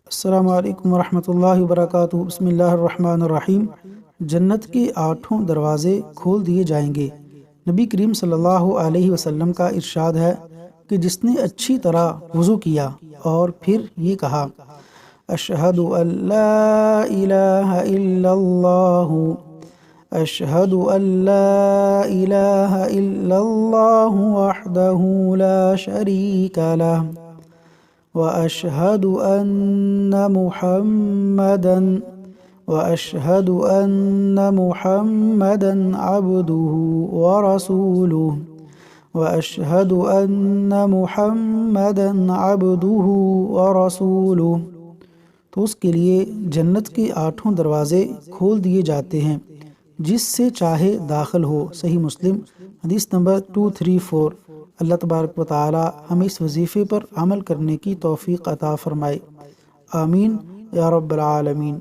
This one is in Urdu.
السلام علیکم ورحمۃ اللہ وبرکاتہ۔ بسم اللہ الرحمن الرحیم۔ جنت کے 8 دروازے کھول دیے جائیں گے۔ نبی کریم صلی اللہ علیہ وسلم کا ارشاد ہے کہ جس نے اچھی طرح وضو کیا اور پھر یہ کہا اشہد ان لا الہ الا اللہ، اشہد ان لا الہ الا اللہ وحدہ لا شریک لہ وأشهد أن محمدا عبده ورسوله وأشهد أن محمدا عبده ورسوله، تو اس کے لیے جنت کے 8 دروازے کھول دیے جاتے ہیں، جس سے چاہے داخل ہو۔ صحیح مسلم حدیث نمبر 234۔ اللہ تبارک و تعالی ہمیں اس وظیفے پر عمل کرنے کی توفیق عطا فرمائے، آمین یا رب العالمین۔